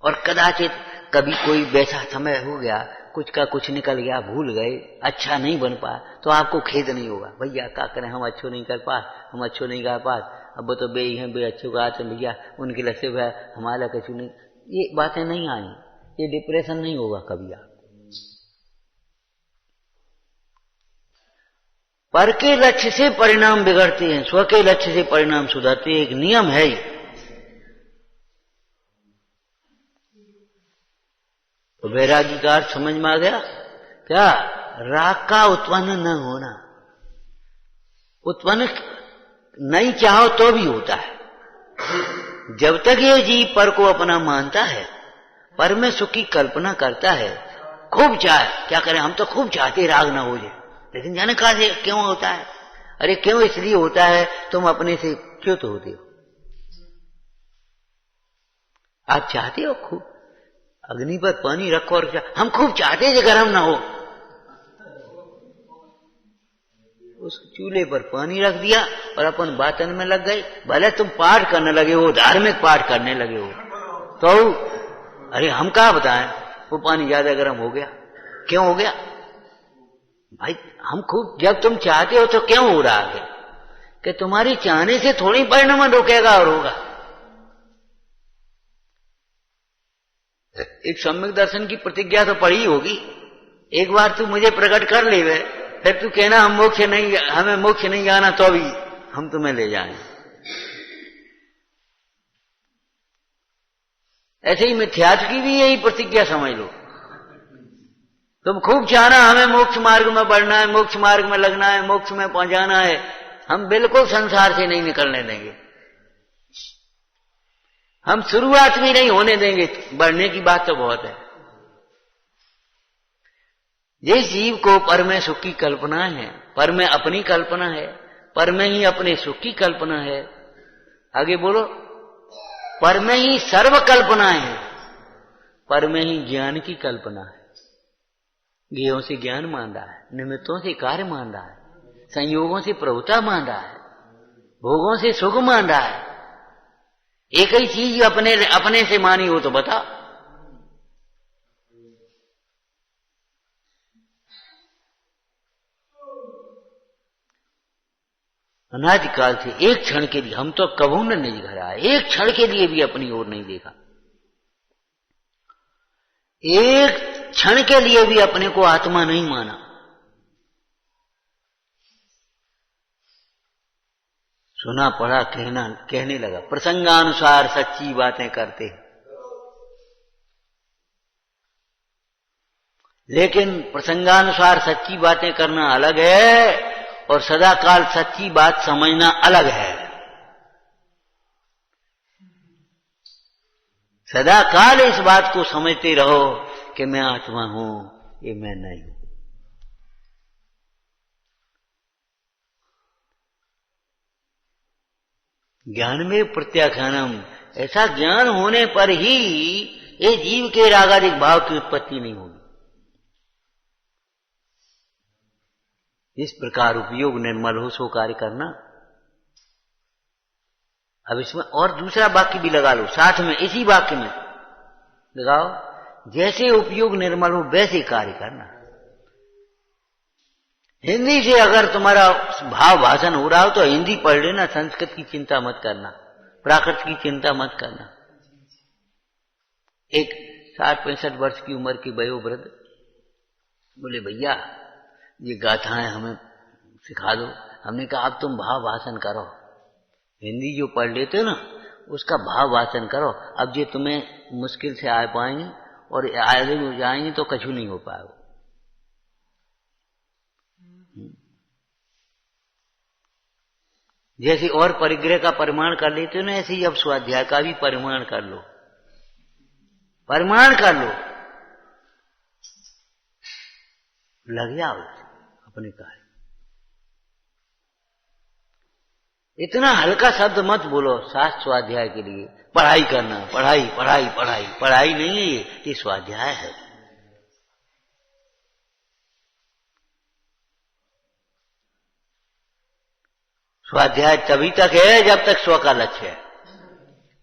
और कदाचित कभी कोई वैसा समय हो गया, कुछ का कुछ निकल गया, भूल गए, अच्छा नहीं बन पाया, तो आपको खेद नहीं होगा। भैया क्या करें, हम अच्छो नहीं कर पाए, हम अच्छो नहीं गा पाए, अब तो बे हैं, बे अच्छो गा तो भैया उनके लसे हुआ हमारा कछु नहीं। ये बातें नहीं आई, ये डिप्रेशन नहीं होगा कभी आप। पर के लक्ष्य से परिणाम बिगड़ते हैं, स्व के लक्ष्य से परिणाम सुधरते हैं। एक नियम है ही। तो वैरागी का अर्थ समझ में आ गया क्या? राग का उत्पन्न न होना। उत्पन्न नहीं चाहो तो भी होता है। जब तक ये जीव पर को अपना मानता है, पर में सुख की कल्पना करता है, खूब चाहे, क्या करें हम तो खूब चाहते राग ना हो जाए, लेकिन जाने कहा से क्यों होता है? अरे क्यों इसलिए होता है, तुम अपने से च्युत होते हो। आप चाहते हो खूब, अग्नि पर पानी रखो और हम खूब चाहते हैं गरम ना हो, उस चूल्हे पर पानी रख दिया और अपन बातन में लग गए। भले तुम पाठ करने लगे हो, धार्मिक पाठ करने लगे हो, तो अरे हम क्या बताएं, वो पानी ज्यादा गर्म हो गया। क्यों हो गया भाई? हम खूब, जब तुम चाहते हो तो क्यों हो रहा है? कि तुम्हारी चाहने से थोड़ी परिणाम रोकेगा और होगा। एक सम्यक दर्शन की प्रतिज्ञा तो पड़ी होगी, एक बार तू मुझे प्रकट कर ले, फिर तू कहना हम मोक्ष नहीं, हमें मोक्ष नहीं जाना, तो भी हम तुम्हें ले जाएंगे। ऐसे ही मिथ्यात्व की भी यही प्रतिज्ञा समझ लो। तुम खूब चाहना हमें मोक्ष मार्ग में बढ़ना है, मोक्ष मार्ग में लगना है, मोक्ष में पहुंचाना है, हम बिल्कुल संसार से नहीं निकलने देंगे। हम शुरुआत भी नहीं होने देंगे, बढ़ने की बात तो बहुत है। जिस जीव को पर में सुख की कल्पना है, पर में अपनी कल्पना है, पर में ही अपने सुख की कल्पना है, आगे बोलो, पर में ही सर्व कल्पना है, पर में ही ज्ञान की कल्पना है। ज्ञेयों से ज्ञान मान रहा है, निमित्तों से कार्य मान रहा है, संयोगों से प्रभुता मान रहा है, भोगों से सुख मान रहा है। एक ही चीज अपने से मानी हो तो बता। अनादिकाल से एक क्षण के लिए हम तो कभू न नहीं घरा, एक क्षण के लिए भी अपनी ओर नहीं देखा, एक क्षण के लिए भी अपने को आत्मा नहीं माना। सुना पढ़ा कहने लगा, प्रसंगानुसार सच्ची बातें करते हैं, लेकिन प्रसंगानुसार सच्ची बातें करना अलग है और सदाकाल सच्ची बात समझना अलग है। सदाकाल इस बात को समझते रहो कि मैं आत्मा हूं, ये मैं नहीं हूं। ज्ञान में प्रत्याख्यानम, ऐसा ज्ञान होने पर ही ये जीव के रागादिक भाव की उत्पत्ति नहीं होगी। इस प्रकार उपयोग निर्मल हो सो कार्य करना। अब इसमें और दूसरा वाक्य भी लगा लो साथ में, इसी वाक्य में लगाओ, जैसे उपयोग निर्मल हो वैसे कार्य करना। हिंदी से अगर तुम्हारा भाव भाषण हो रहा हो तो हिंदी पढ़ लेना, संस्कृत की चिंता मत करना, प्राकृत की चिंता मत करना। एक 60-65 वर्ष की उम्र की वयोवृद्ध बोले, भैया ये गाथाएं हमें सिखा दो। हमने कहा अब तुम भाव भाषण करो, हिंदी जो पढ़ लेते हो ना उसका भाव भाषण करो। अब ये तुम्हें मुश्किल से आ पाएंगे और आगे हो जाएंगे तो कछु नहीं हो पाएगा। जैसे और परिग्रह का परिमाण कर लेते हो ना, ऐसे ही अब स्वाध्याय का भी परिमाण कर लो, परिमाण कर लो, लग जाओ अपने कार्य। इतना हल्का शब्द मत बोलो शास्त्र स्वाध्याय के लिए, पढ़ाई करना, पढ़ाई पढ़ाई पढ़ाई। पढ़ाई नहीं है ये स्वाध्याय है। स्वाध्याय तभी तक है जब तक स्व का लक्ष्य है।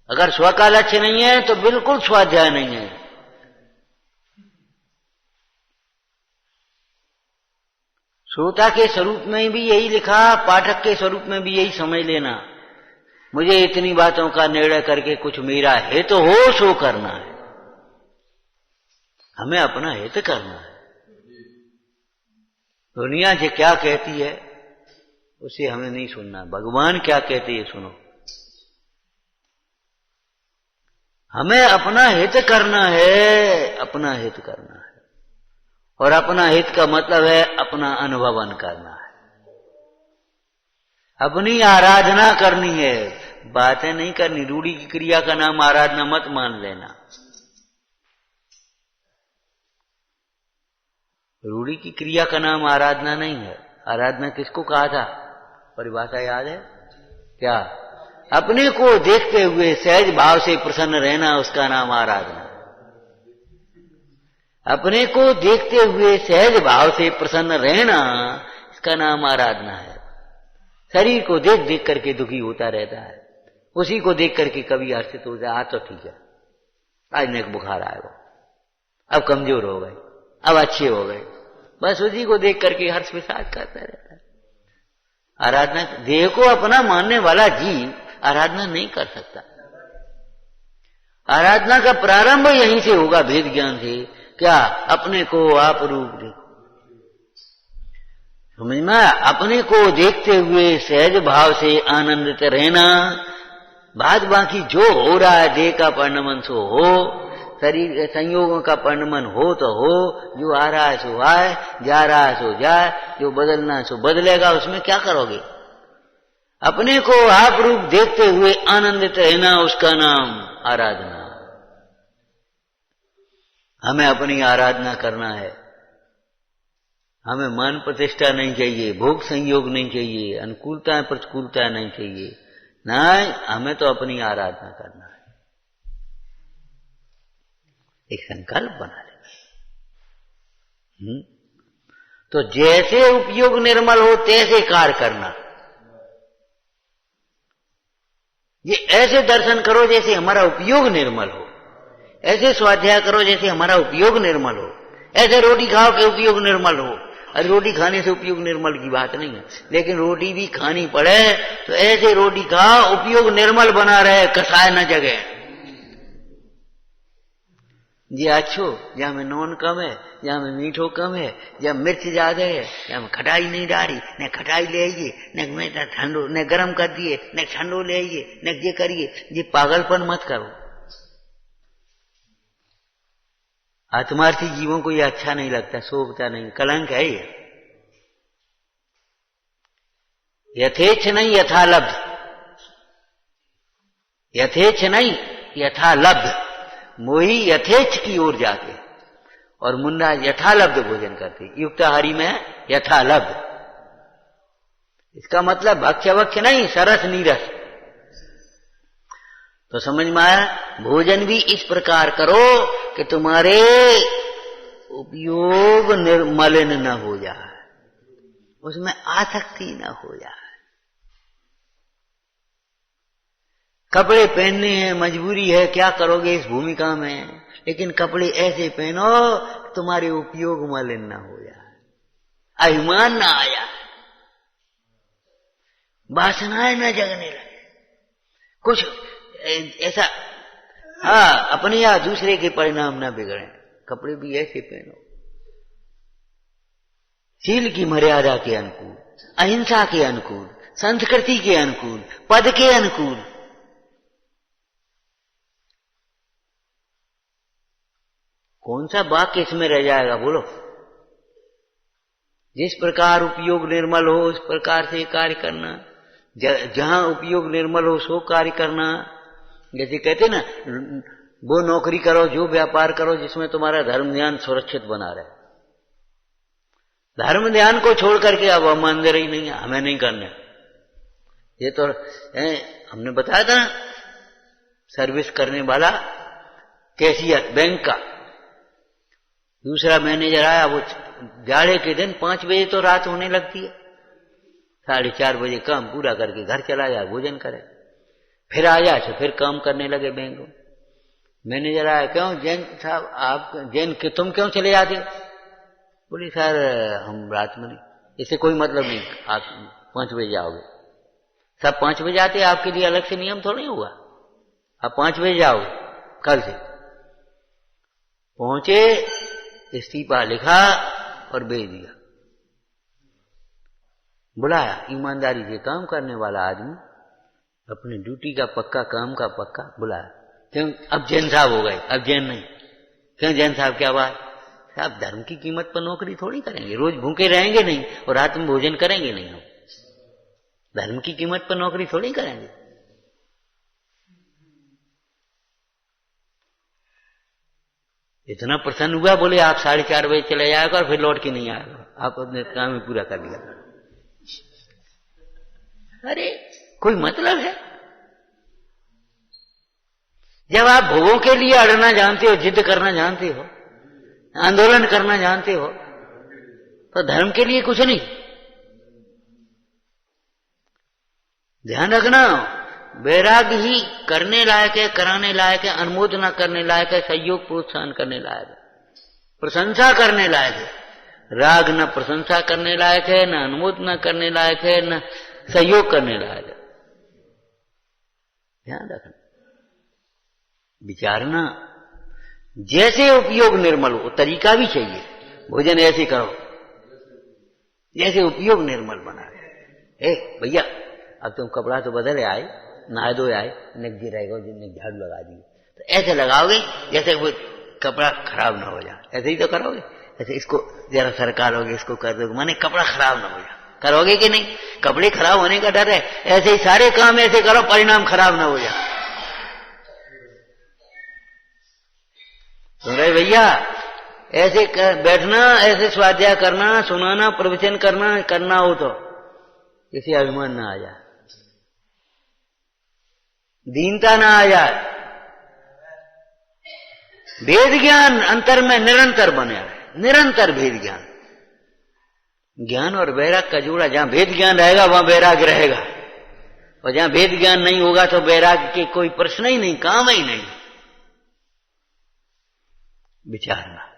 अगर स्व का लक्ष्य नहीं है तो बिल्कुल स्वाध्याय नहीं है। श्रोता के स्वरूप में भी यही लिखा, पाठक के स्वरूप में भी यही समझ लेना, मुझे इतनी बातों का निर्णय करके कुछ मेरा हित हो सो करना है। हमें अपना हित करना है। दुनिया जो क्या कहती है उसे हमें नहीं सुनना, भगवान क्या कहते हैं सुनो। हमें अपना हित करना है, अपना हित करना है। और अपना हित का मतलब है अपना अनुभवन करना है, अपनी आराधना करनी है, बातें नहीं करनी। रूढ़ी की क्रिया का नाम आराधना मत मान लेना। रूढ़ी की क्रिया का नाम आराधना नहीं है। आराधना किसको कहा था, परिभाषा याद है क्या? अपने को देखते हुए सहज भाव से प्रसन्न रहना, उसका नाम आराधना। अपने को देखते हुए सहज भाव से प्रसन्न रहना, इसका नाम आराधना है। शरीर को देख देख करके दुखी होता रहता है, उसी को देख करके कभी हर्षित हो जाए, आज तो ठीक है, आज नेक बुखार आएगा, अब कमजोर हो गए, अब अच्छे हो गए, बस उसी को देख करके हर्ष विषाद करता रहता है। आराधना, देह को अपना मानने वाला जीव आराधना नहीं कर सकता। आराधना का प्रारंभ यहीं से होगा, भेद ज्ञान से। क्या? अपने को आप रूप दे, समझ में? अपने को देखते हुए सहज भाव से आनंदित रहना। बाद बाकी जो हो रहा है, देह का परिणमन सो हो, शरीर के संयोगों का परिणमन हो तो हो, जो आ रहा है सो आए, जा रहा है सो जाए, जो बदलना है सो बदलेगा, उसमें क्या करोगे? अपने को आप रूप देखते हुए आनंदित रहना, उसका नाम आराधना। हमें अपनी आराधना करना है। हमें मान प्रतिष्ठा नहीं चाहिए, भोग संयोग नहीं चाहिए, अनुकूलता प्रतिकूलता नहीं चाहिए, नहीं, हमें तो अपनी आराधना करना है। एक संकल्प बना ले। तो जैसे उपयोग निर्मल हो तैसे कार्य करना। ये ऐसे दर्शन करो जैसे हमारा उपयोग निर्मल हो, ऐसे स्वाध्याय करो जैसे हमारा उपयोग निर्मल हो, ऐसे रोटी खाओ के उपयोग निर्मल हो। अरे रोटी खाने से उपयोग निर्मल की बात नहीं है, लेकिन रोटी भी खानी पड़े तो ऐसे रोटी खाओ उपयोग निर्मल बना रहे, कसाय न जगे। जी अच्छो, जहाँ में नॉन कम है, जहाँ में मीठो कम है, जहाँ मिर्च ज्यादा है, जहाँ में खटाई नहीं डाली, न खटाई ले आइए, न ठंडो, न गरम कर दिए, न ठंडो ले आइए, न ये करिए। ये पागलपन मत करो। आत्मार्थी जीवों को ये अच्छा नहीं लगता, शोभता नहीं, कलंक है ये। यथेच्छ नहीं यथालब्ध, यथेच्छ नहीं यथालब्ध। मोही यथेच्छ की ओर जाते, और मुन्ना यथालब्ध भोजन करते। युक्ताहारी में यथालब्ध, इसका मतलब भक्ष्य भक्ष्य नहीं, सरस नीरस। तो समझ में आया, भोजन भी इस प्रकार करो कि तुम्हारे उपयोग निर्मलिन न हो जाए, उसमें आसक्ति न हो जाए। कपड़े पहनने हैं, मजबूरी है, क्या करोगे इस भूमिका में, लेकिन कपड़े ऐसे पहनो तुम्हारे उपयोग मलिन न हो जाए, अभिमान न आ जाए, वासनाएं न जगने लगे, कुछ ऐसा, हाँ, अपने या दूसरे के परिणाम न बिगड़े। कपड़े भी ऐसे पहनो शील की मर्यादा के अनुकूल, अहिंसा के अनुकूल, संस्कृति के अनुकूल, पद के अनुकूल। कौन सा वाक्य इसमें रह जाएगा बोलो? जिस प्रकार उपयोग निर्मल हो उस प्रकार से कार्य करना, जहां उपयोग निर्मल हो सो कार्य करना। जैसे कहते ना, वो नौकरी करो, जो व्यापार करो जिसमें तुम्हारा धर्म ध्यान सुरक्षित बना रहे। धर्म ध्यान को छोड़ करके अब हम मंदिर ही नहीं है, हमें नहीं करने। ये तो हमने बताया था ना, सर्विस करने वाला कैशियर बैंक का, दूसरा मैनेजर आया, वो जाड़े के दिन 5 बजे तो रात होने लगती है, 4:30 बजे काम पूरा करके घर चला जाए, भोजन करे, फिर आ जाए, फिर काम करने लगे बैंक में। मैनेजर आया, क्यों जैन साहब आप तुम क्यों चले जाते हो? बोली सर हम रात में नहीं, इससे कोई मतलब नहीं, आप 5 बजे जाओगे। सब 5 बजे आते, आपके लिए अलग से नियम थोड़ा नहीं हुआ, आप 5 बजे जाओगे कल से। पहुंचे, इस्तीफा लिखा और भेज दिया। बुलाया, ईमानदारी से काम करने वाला आदमी, अपनी ड्यूटी का पक्का, काम का पक्का, बुलाया। क्यों अब जैन साहब हो गए, अब जैन नहीं। क्यों जैन साहब, क्या बात? साहब धर्म की कीमत पर नौकरी थोड़ी करेंगे, रोज भूखे रहेंगे नहीं और रात में भोजन करेंगे नहीं। हम धर्म की कीमत पर नौकरी थोड़ी करेंगे। इतना प्रसन्न हुआ, बोले आप 4:30 बजे चले जाएगा और फिर लौट के नहीं आएगा, आप अपने काम में पूरा कर लिया। अरे कोई मतलब है? जब आप भोगों के लिए अड़ना जानते हो, जिद करना जानते हो, आंदोलन करना जानते हो, तो धर्म के लिए कुछ नहीं। ध्यान रखना, वैराग्य ही करने लायक है, कराने लायक है, अनुमोदना करने लायक है, सहयोग प्रोत्साहन करने लायक है, प्रशंसा करने लायक है। राग न प्रशंसा करने लायक है, न अनुमोदना करने लायक है, न सहयोग करने लायक है। ध्यान रखना, विचारना, जैसे उपयोग निर्मल हो, तरीका भी चाहिए। भोजन ऐसे करो जैसे उपयोग निर्मल बना रहे। भैया अब तुम कपड़ा तो बदले आए, नहा धो आए, नक गिराएगा, झाड़ू लगा दिए, तो ऐसे लगाओगे जैसे वो कपड़ा खराब ना हो जाए। ऐसे ही तो करोगे, ऐसे इसको जरा सरकारोगे, इसको कर दोगे, माने कपड़ा खराब ना हो जाए। करोगे कि नहीं? कपड़े खराब होने का डर है, ऐसे ही सारे काम ऐसे करो, परिणाम खराब ना हो जाए। सुन रहे भैया? ऐसे बैठना, ऐसे स्वाध्याय करना, सुनाना, प्रवचन करना हो तो किसी अभिमान ना आ जाए, दीनता ना आ जाए, भेद ज्ञान अंतर में निरंतर बने रहे, निरंतर भेद ज्ञान। ज्ञान और वैराग का जोड़ा, जहां भेद ज्ञान रहेगा वहां वैराग रहेगा, और जहां भेद ज्ञान नहीं होगा तो वैराग के कोई प्रश्न ही नहीं, काम ही नहीं। विचारना।